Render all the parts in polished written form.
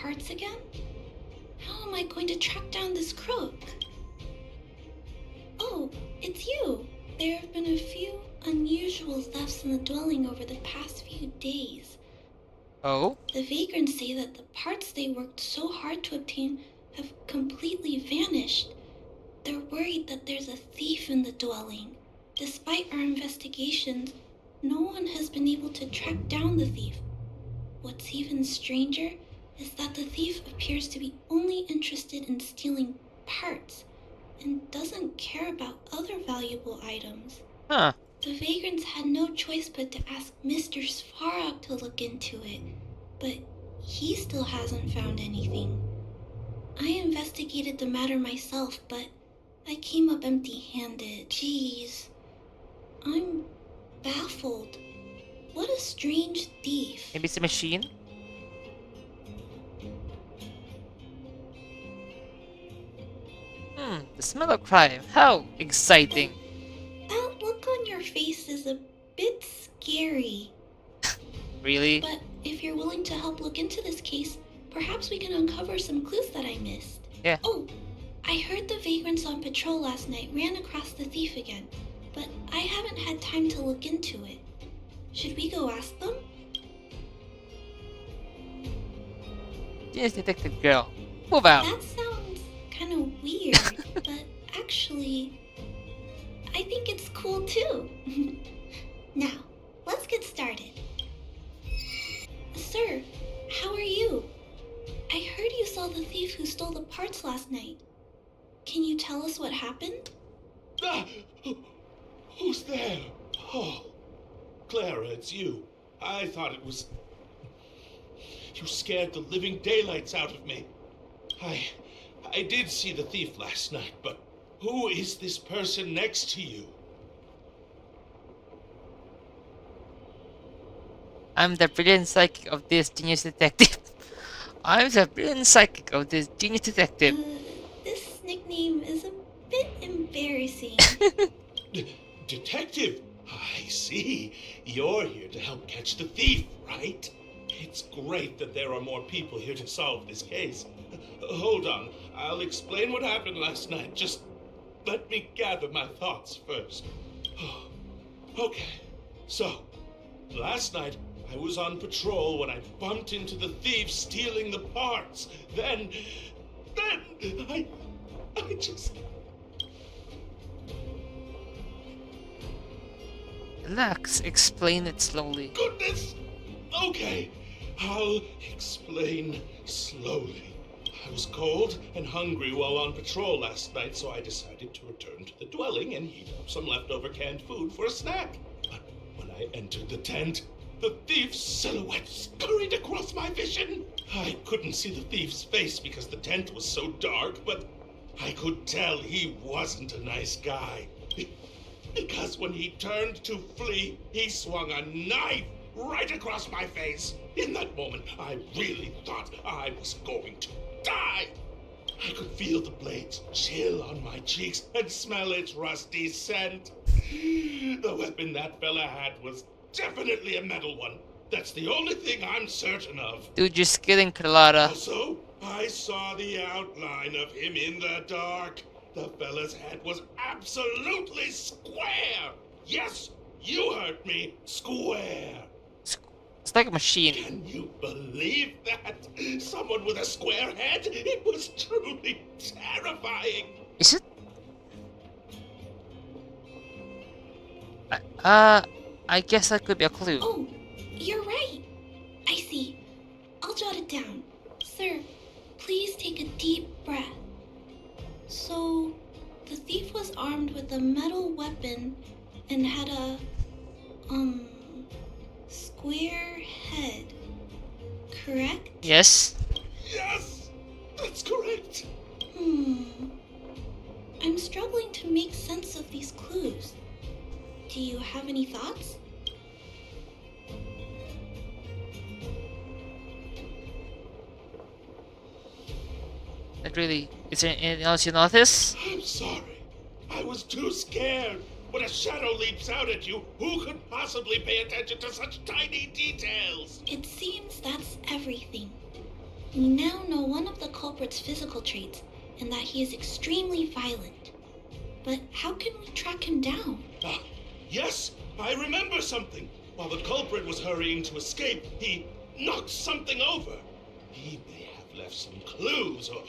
parts again? How am I going to track down this crook? Oh, it's you! There have been a few unusual thefts in the dwelling over the past few days. Oh? The vagrants say that the parts they worked so hard to obtain have completely vanished. They're worried that there's a thief in the dwelling. Despite our investigations, no one has been able to track down the thief. What's even stranger is that the thief appears to be only interested in stealing parts and doesn't care about other valuable items. Huh. The vagrants had no choice but to ask Mr. Svarog to look into it, but he still hasn't found anything. I investigated the matter myself, but I came up empty-handed. Jeez. I'm baffled. What a strange thief. Maybe it's a machine? The smell of crime. How exciting. That look on your face is a bit scary. Really? But if you're willing to help look into this case, perhaps we can uncover some clues that I missed. Yeah. Oh, I heard the vagrants on patrol last night ran across the thief again, but I haven't had time to look into it. Should we go ask them? Genius detective girl. Move out. That sounds kind of weird, but actually, I think it's cool too. Now, let's get started. Sir, how are you? I heard you saw the thief who stole the parts last night. Can you tell us what happened? Ah! Who's there? Oh, Clara, it's you. I thought it was... You scared the living daylights out of me. I did see the thief last night, but who is this person next to you? I'm the brilliant psychic of this genius detective. I'm the brilliant psychic of this genius detective. This nickname is a bit embarrassing. Detective? I see. You're here to help catch the thief, right? It's great that there are more people here to solve this case. Hold on. I'll explain what happened last night. Just let me gather my thoughts first. Okay. So, last night I was on patrol when I bumped into the thief stealing the parts. Then I just... Relax, explain it slowly. Goodness! Okay, I'll explain slowly. I was cold and hungry while on patrol last night, so I decided to return to the dwelling and heat up some leftover canned food for a snack. But when I entered the tent, the thief's silhouette scurried across my vision. I couldn't see the thief's face because the tent was so dark, but I could tell he wasn't a nice guy. Because when he turned to flee, he swung a knife right across my face. In that moment, I really thought I was going to die. I could feel the blades chill on my cheeks and smell its rusty scent. The weapon that fella had was definitely a metal one. That's the only thing I'm certain of. Dude, just kidding, Clara. Also, I saw the outline of him in the dark. The fella's head was absolutely square. Yes, you heard me. Square. It's like a machine. Can you believe that? Someone with a square head? It was truly terrifying. Is it? I guess that could be a clue. Oh, you're right. I see. I'll jot it down. Sir, please take a deep breath. So, the thief was armed with a metal weapon and had a, square head, correct? Yes. Yes, that's correct. I'm struggling to make sense of these clues. Do you have any thoughts? Not really. Is there anything else you notice? I'm sorry. I was too scared. When a shadow leaps out at you, who could possibly pay attention to such tiny details? It seems that's everything. We now know one of the culprit's physical traits, and that he is extremely violent. But how can we track him down? Ah, yes, I remember something. While the culprit was hurrying to escape, he knocked something over. He may have left some clues or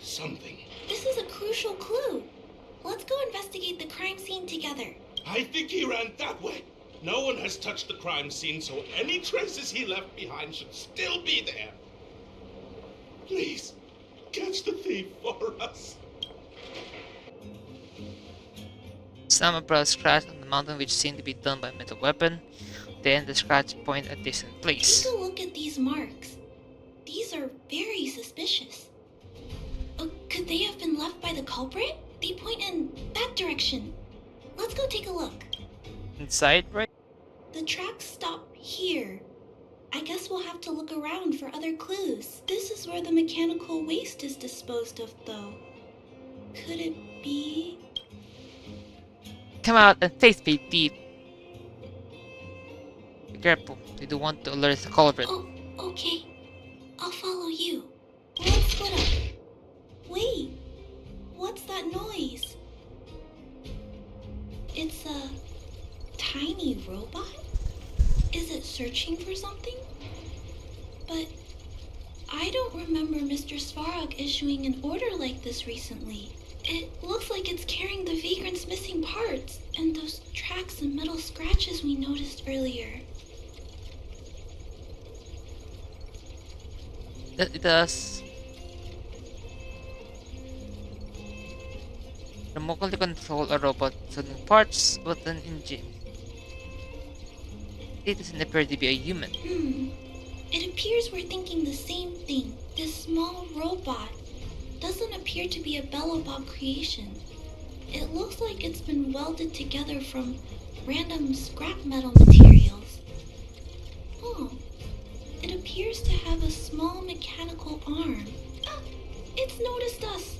something. This is a crucial clue. Let's go investigate the crime scene together. I think he ran that way. No one has touched the crime scene, so any traces he left behind should still be there. Please, catch the thief for us. Some abrupt scratch on the mountain which seemed to be done by a metal weapon. Then the scratch point at a distant place. Take a look at these marks. These are very suspicious. Could they have been left by the culprit? They point in that direction. Let's go take a look. Inside, right? The tracks stop here. I guess we'll have to look around for other clues. This is where the mechanical waste is disposed of, though. Could it be? Come out and face me, thief. Be careful. We don't want to alert the culprit. Oh, okay. I'll follow you. Let's split up. Wait, what's that noise? It's a tiny robot? Is it searching for something? But I don't remember Mr. Svarog issuing an order like this recently. It looks like it's carrying the vagrant's missing parts and those tracks and metal scratches we noticed earlier. It does. Remotely control a robot selling parts with an engine. It doesn't appear to be a human. It appears we're thinking the same thing. This small robot doesn't appear to be a Bellobob creation. It looks like it's been welded together from random scrap metal materials. Oh, it appears to have a small mechanical arm. Ah, it's noticed us.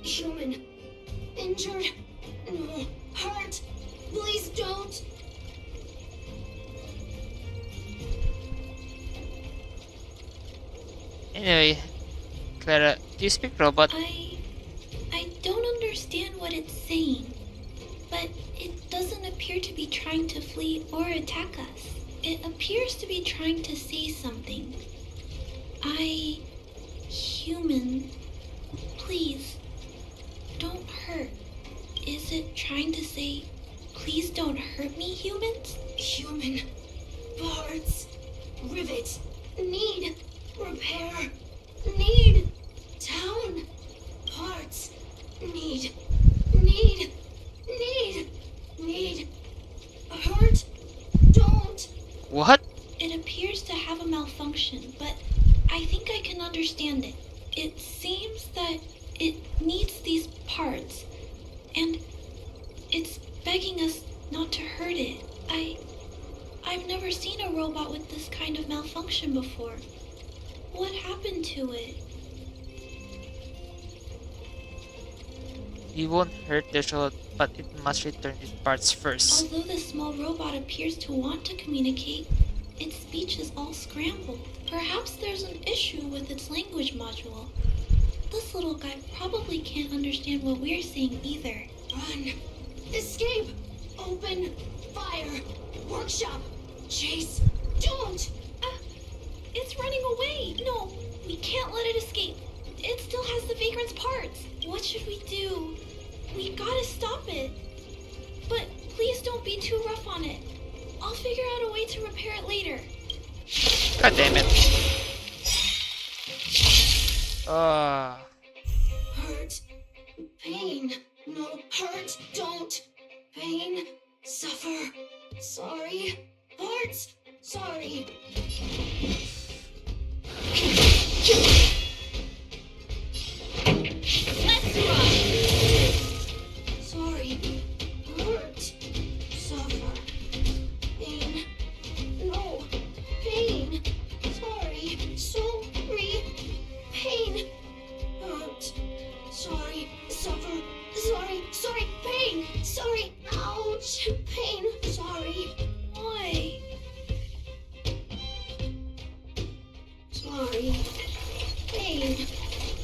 Human. Injured. No. Hurt. Please don't. Anyway, Clara, do you speak robot? I don't understand what it's saying, but it doesn't appear to be trying to flee or attack us. It appears to be trying to say something. Human, please, don't hurt. Is it trying to say, please don't hurt me, humans? Human, parts, rivet, need, repair, need, town, parts, need, hurt, don't. What? It appears to have a malfunction, but I think I can understand it. It seems that it needs these parts, and it's begging us not to hurt it. I've never seen a robot with this kind of malfunction before. What happened to it? You won't hurt the robot, but it must return its parts first. Although the small robot appears to want to communicate, its speech is all scrambled. Perhaps there's an issue with its language module. This little guy probably can't understand what we're saying either. Run! Escape! Open! Fire! Workshop! Chase! Don't! It's running away! No, we can't let it escape. It still has the vagrant's parts. What should we do? We gotta stop it. But please don't be too rough on it. I'll figure out a way to repair it later. God damn it. Hurt. Pain. No, hurt. Don't. Pain. Suffer. Sorry. Parts. Sorry. Let's rock. Sorry. Hurt. Suffer. Pain. No. Pain. Sorry. Sorry. Pain. Hurt. Sorry. Suffer. Sorry. Sorry. Pain. Sorry. Ouch. Pain. Sorry. What? sorry. Hey,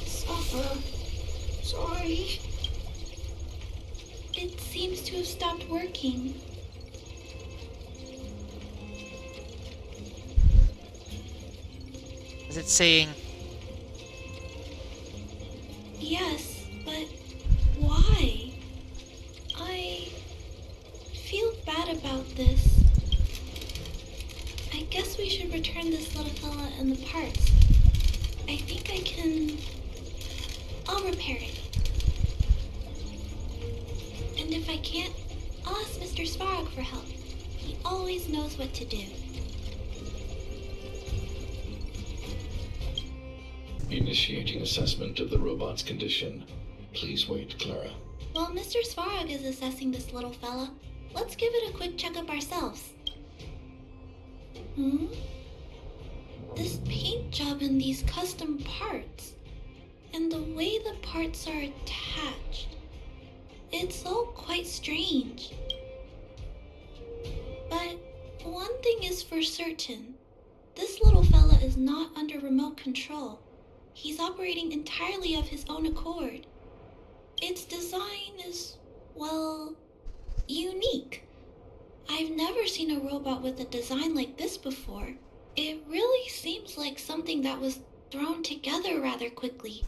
suffer. Sorry. It seems to have stopped working. Is it saying? Yes, but why? I feel bad about this. I guess we should return this little fella and the parts. I think I can... I'll repair it. And if I can't, I'll ask Mr. Svarog for help. He always knows what to do. Initiating assessment of the robot's condition. Please wait, Clara. While Mr. Svarog is assessing this little fella, let's give it a quick checkup ourselves. This paint job and these custom parts, and the way the parts are attached, it's all quite strange. But one thing is for certain, this little fella is not under remote control. He's operating entirely of his own accord. Its design is, well, unique. I've never seen a robot with a design like this before. It really seems like something that was thrown together rather quickly.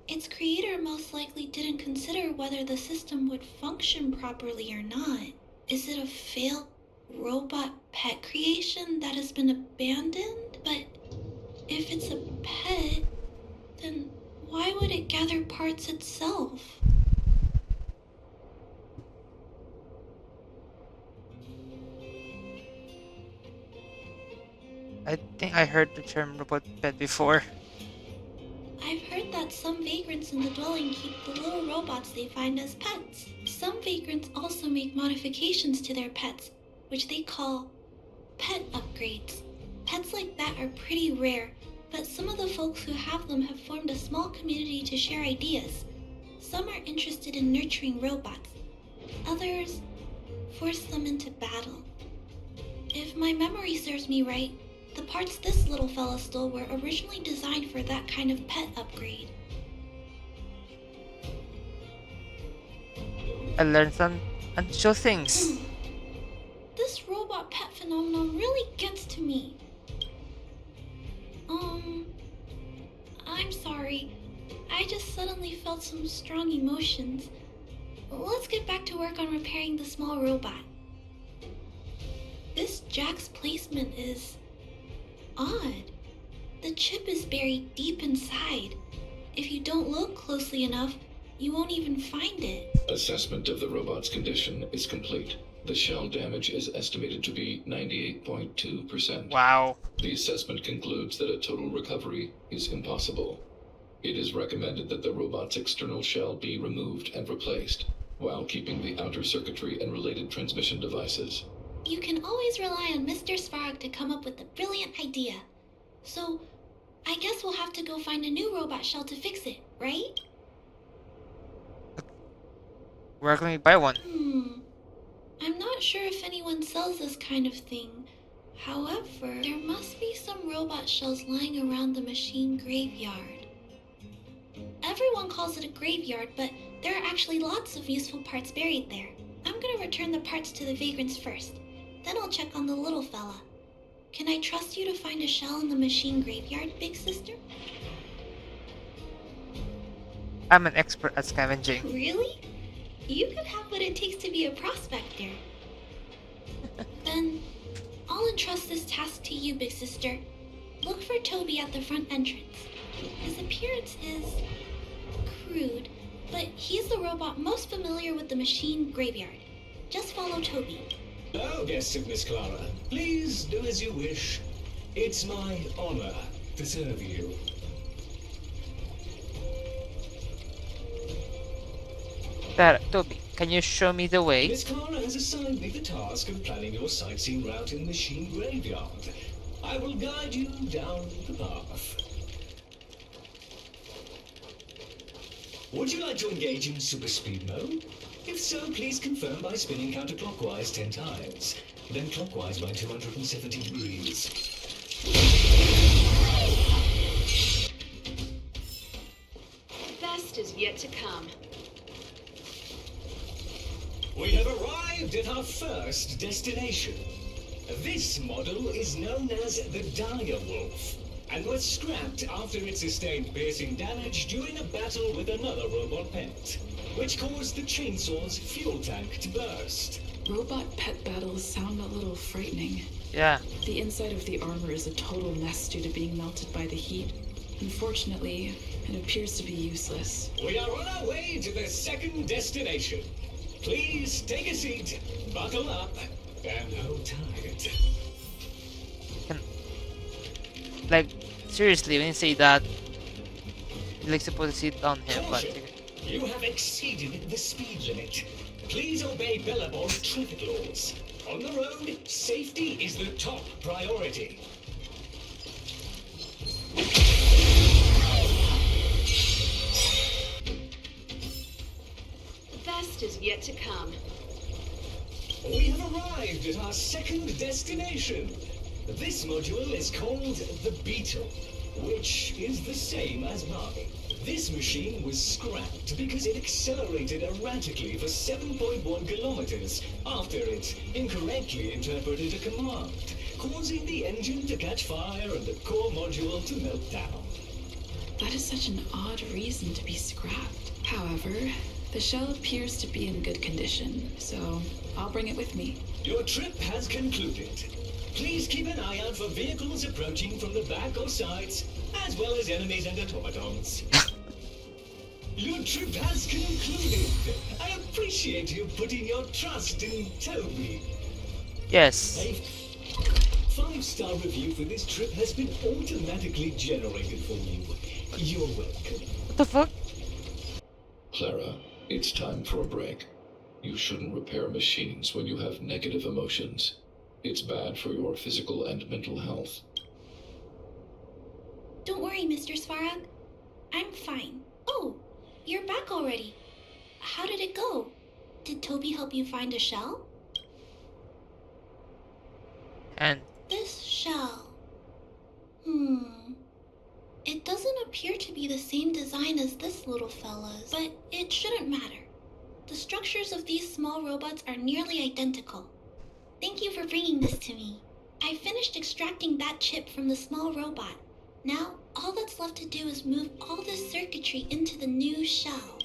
Its creator most likely didn't consider whether the system would function properly or not. Is it a failed robot pet creation that has been abandoned? But if it's a pet, then why would it gather parts itself? I think I heard the term robot pet before. I've heard that some vagrants in the dwelling keep the little robots they find as pets. Some vagrants also make modifications to their pets, which they call pet upgrades. Pets like that are pretty rare, but some of the folks who have them have formed a small community to share ideas. Some are interested in nurturing robots. Others force them into battle. If my memory serves me right, the parts this little fella stole were originally designed for that kind of pet upgrade. I learned some unusual things. This robot pet phenomenon really gets to me. I'm sorry. I just suddenly felt some strong emotions. Let's get back to work on repairing the small robot. This jack's placement is odd. The chip is buried deep inside. If you don't look closely enough, you won't even find it. Assessment of the robot's condition is complete. The shell damage is estimated to be 98.2%. Wow. The assessment concludes that a total recovery is impossible. It is recommended that the robot's external shell be removed and replaced, while keeping the outer circuitry and related transmission devices. You can always rely on Mr. Svarog to come up with a brilliant idea. So, I guess we'll have to go find a new robot shell to fix it, right? Where can we buy one? I'm not sure if anyone sells this kind of thing. However, there must be some robot shells lying around the machine graveyard. Everyone calls it a graveyard, but there are actually lots of useful parts buried there. I'm gonna return the parts to the vagrants first. Then I'll check on the little fella. Can I trust you to find a shell in the machine graveyard, big sister? I'm an expert at scavenging. Really? You could have what it takes to be a prospector. Then, I'll entrust this task to you, big sister. Look for Toby at the front entrance. His appearance is crude, but he's the robot most familiar with the machine graveyard. Just follow Toby. Oh, guests of Miss Clara, please do as you wish. It's my honor to serve you. Clara, Toby, can you show me the way? Miss Clara has assigned me the task of planning your sightseeing route in the machine graveyard. I will guide you down the path. Would you like to engage in super speed mode? If so, please confirm by spinning counterclockwise 10 times, then clockwise by 270 degrees. yet to come. We have arrived at our first destination. This model is known as the Dire Wolf, and was scrapped after it sustained piercing damage during a battle with another robot pet, which caused the chainsaw's fuel tank to burst. Robot pet battles sound a little frightening. Yeah. The inside of the armor is a total mess due to being melted by the heat. Unfortunately, it appears to be useless. We are on our way to the second destination. Please take a seat, buckle up, and hold tight. Like, seriously, when you say that, you're like supposed to sit down here, but... Caution! You have exceeded the speed limit. Please obey Billabong's traffic laws. On the road, safety is the top priority. The best is yet to come. We have arrived at our second destination. This module is called the Beetle, which is the same as mine. This machine was scrapped because it accelerated erratically for 7.1 kilometers after it incorrectly interpreted a command, causing the engine to catch fire and the core module to melt down. That is such an odd reason to be scrapped. However, the shell appears to be in good condition, so I'll bring it with me. Your trip has concluded. Please keep an eye out for vehicles approaching from the back or sides, as well as enemies and automatons. Your trip has concluded. I appreciate you putting your trust in Toby. Yes. A 5-star review for this trip has been automatically generated for you. You're welcome. What the fuck? Clara, it's time for a break. You shouldn't repair machines when you have negative emotions. It's bad for your physical and mental health. Don't worry, Mr. Svarog. I'm fine. Oh, you're back already. How did it go? Did Toby help you find a shell? And This shell. It doesn't appear to be the same design as this little fella's, but it shouldn't matter. The structures of these small robots are nearly identical. Thank you for bringing this to me. I finished extracting that chip from the small robot. Now, all that's left to do is move all this circuitry into the new shell.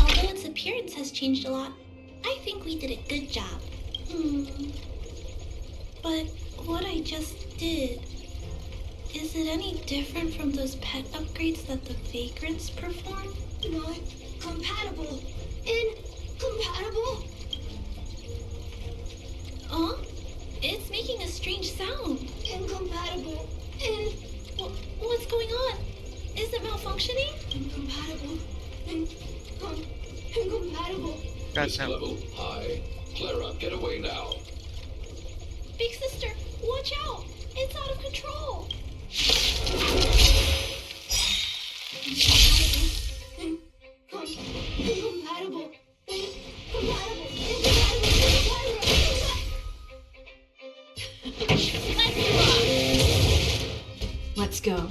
Although its appearance has changed a lot, I think we did a good job. But what I just did, is it any different from those pet upgrades that the vagrants perform? Not compatible. Incompatible? Huh? It's making a strange sound. Incompatible. What's going on? Is it malfunctioning? Incompatible. Incompatible. that's Risk no. level high. Clara, get away now. Big sister, watch out! It's out of control! Incompatible. Let's go.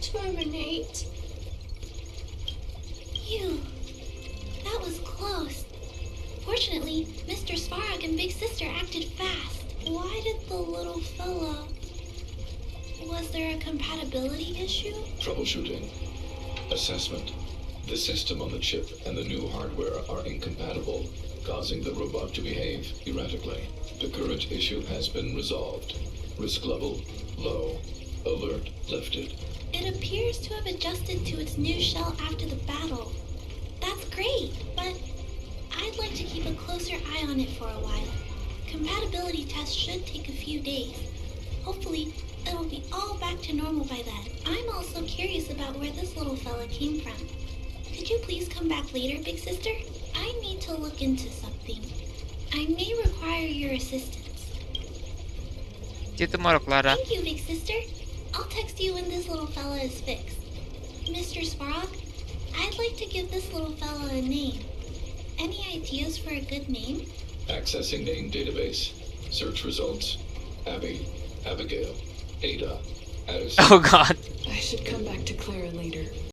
Terminate. Phew. That was close. Fortunately, Mr. Svarog and Big Sister acted fast. Why did the little fella... Was there a compatibility issue? Troubleshooting. Assessment. The system on the chip and the new hardware are incompatible, causing the robot to behave erratically. The current issue has been resolved. Risk level low. Alert lifted. It appears to have adjusted to its new shell after the battle. That's great, but I'd like to keep a closer eye on it for a while. Compatibility tests should take a few days. Hopefully, it'll be all back to normal by then. I'm also curious about where this little fella came from. Could you please come back later, Big Sister? I need to look into something. I may require your assistance. See you tomorrow, Clara. Thank you, Big Sister. I'll text you when this little fella is fixed. Mr. Svarog, I'd I'd like to give this little fella a name. Any ideas for a good name? Accessing name database. Search results. Abby, Abigail, Ada, Addison. Oh god. I should come back to Clara later.